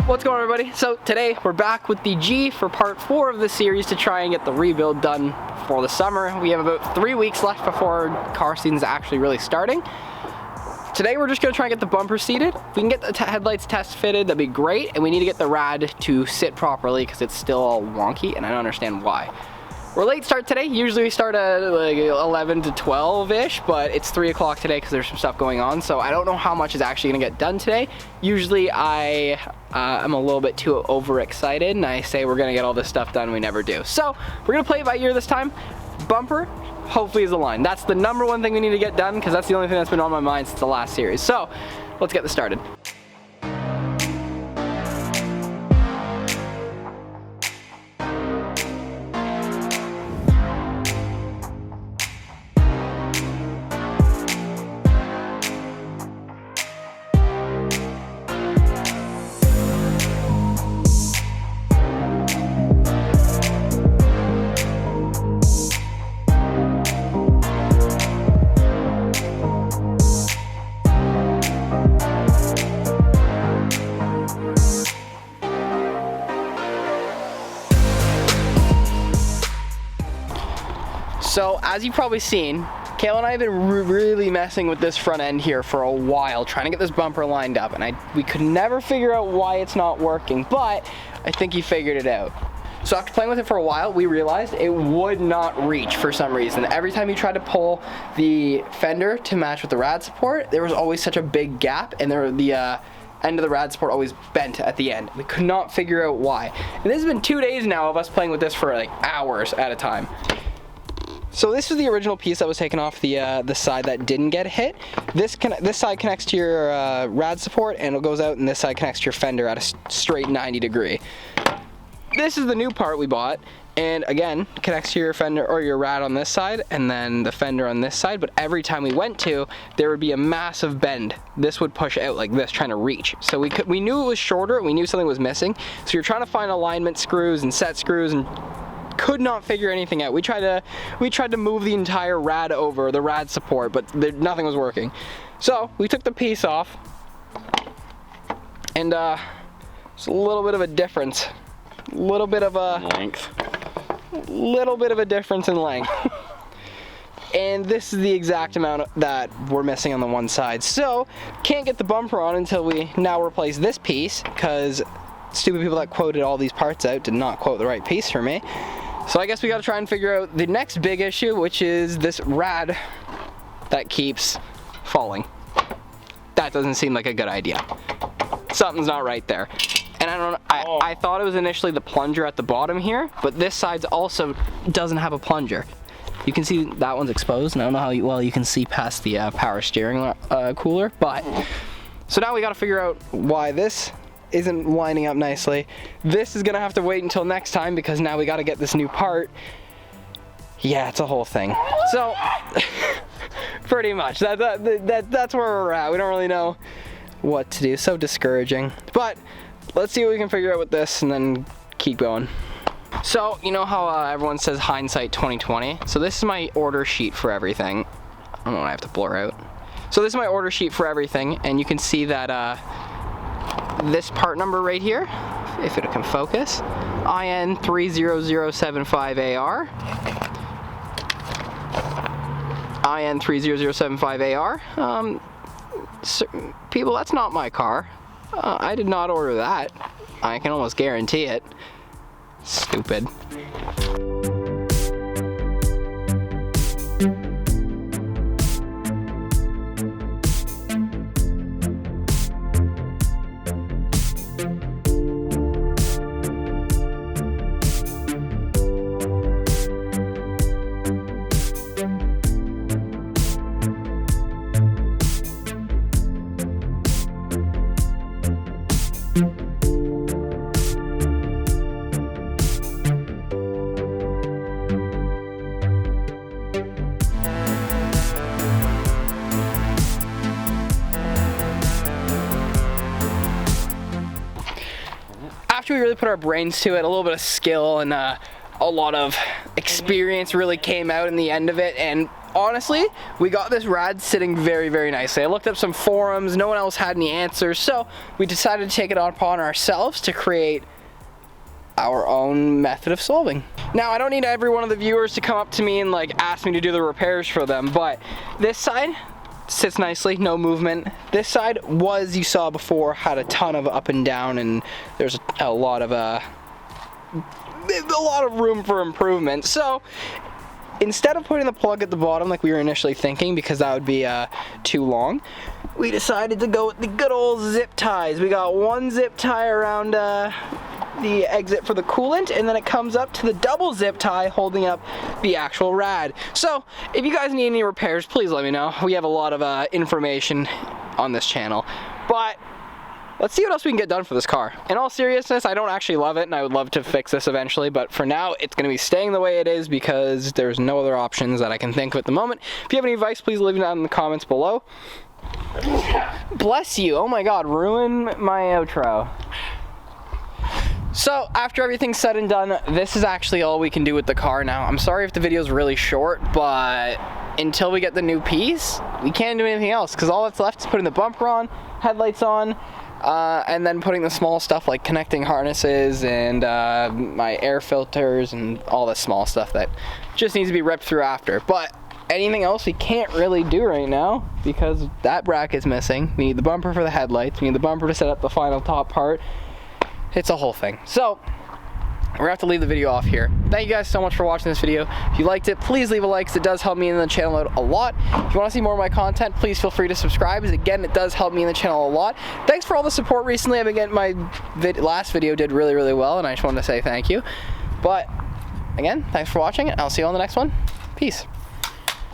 What's going on, everybody? So today we're back with the G for part 4 of the series to try and get the rebuild done for the summer. We have about 3 weeks left before car season's actually really starting. Today we're just going to try and get the bumper seated. If we can get the headlights test fitted, that'd be great, and we need to get the rad to sit properly because it's still all wonky and I don't understand why. We're late start today. Usually we start at like 11 to 12-ish, but it's 3 o'clock today because there's some stuff going on, so I don't know how much is actually going to get done today. Usually I'm a little bit too overexcited and I say we're going to get all this stuff done, we never do. So we're going to play it by ear this time. Bumper hopefully is aligned. That's the number one thing we need to get done because that's the only thing that's been on my mind since the last series. So let's get this started. So as you've probably seen, Kayla and I have been really messing with this front end here for a while, trying to get this bumper lined up, and we could never figure out why it's not working, but I think he figured it out. So after playing with it for a while, we realized it would not reach for some reason. Every time you tried to pull the fender to match with the rad support, there was always such a big gap, and the end of the rad support always bent at the end. We could not figure out why. And this has been 2 days now of us playing with this for like hours at a time. So this is the original piece that was taken off the side that didn't get hit. This side connects to your rad support and it goes out, and this side connects to your fender at a straight 90 degree. This is the new part we bought, and again, connects to your fender or your rad on this side and then the fender on this side, but every time we went to, there would be a massive bend. This would push out like this, trying to reach. So we knew it was shorter, we knew something was missing, so you're trying to find alignment screws and set screws and could not figure anything out. We tried to move the entire rad over, the rad support, but nothing was working. So we took the piece off, and it's a little bit of a difference. A little bit of a length. Little bit of a difference in length. And this is the exact amount that we're missing on the one side. So can't get the bumper on until we now replace this piece, because stupid people that quoted all these parts out did not quote the right piece for me. So I guess we gotta try and figure out the next big issue, which is this rad that keeps falling. That doesn't seem like a good idea. Something's not right there. And I thought it was initially the plunger at the bottom here, but this side also doesn't have a plunger. You can see that one's exposed, and I don't know how well you can see past the power steering cooler, but so now we gotta figure out why this isn't lining up nicely. This is gonna have to wait until next time because now we gotta get this new part. Yeah, it's a whole thing. So pretty much that's where we're at. We don't really know what to do. So discouraging, but let's see what we can figure out with this and then keep going. So you know how everyone says hindsight 2020? So this is my order sheet for everything. I don't know what I have to blur out. So this is my order sheet for everything, and you can see that this part number right here, if it can focus, IN30075AR, IN30075AR. People, that's not my car. I did not order that. I can almost guarantee it. Stupid. After we really put our brains to it, a little bit of skill and a lot of experience really came out in the end of it, and honestly, we got this rad sitting very, very nicely. I looked up some forums, no one else had any answers, so we decided to take it upon ourselves to create our own method of solving. Now, I don't need every one of the viewers to come up to me and like ask me to do the repairs for them, but this side sits nicely, no movement. This side was, you saw before, had a ton of up and down, and there's a lot of room for improvement. So instead of putting the plug at the bottom like we were initially thinking, because that would be too long, we decided to go with the good old zip ties. We got one zip tie around the exit for the coolant, and then it comes up to the double zip tie holding up the actual rad. So if you guys need any repairs, please let me know. We have a lot of information on this channel, but let's see what else we can get done for this car. In all seriousness, I don't actually love it, and I would love to fix this eventually, but for now, it's gonna be staying the way it is because there's no other options that I can think of at the moment. If you have any advice, please leave it down in the comments below. Bless you. Oh my God, ruin my outro. So after everything's said and done, this is actually all we can do with the car now. I'm sorry if the video is really short, but until we get the new piece, we can't do anything else, because all that's left is putting the bumper on, headlights on, and then putting the small stuff like connecting harnesses and my air filters and all the small stuff that just needs to be ripped through after. But anything else we can't really do right now because that bracket's missing. We need the bumper for the headlights. We need the bumper to set up the final top part. It's a whole thing. So we're gonna have to leave the video off here. Thank you guys so much for watching this video. If you liked it, please leave a like, because it does help me in the channel out a lot. If you want to see more of my content, please feel free to subscribe, because again, it does help me in the channel a lot. Thanks for all the support recently. I've been getting my last video did really, really well, and I just wanted to say thank you. But again, thanks for watching, and I'll see you on the next one. Peace.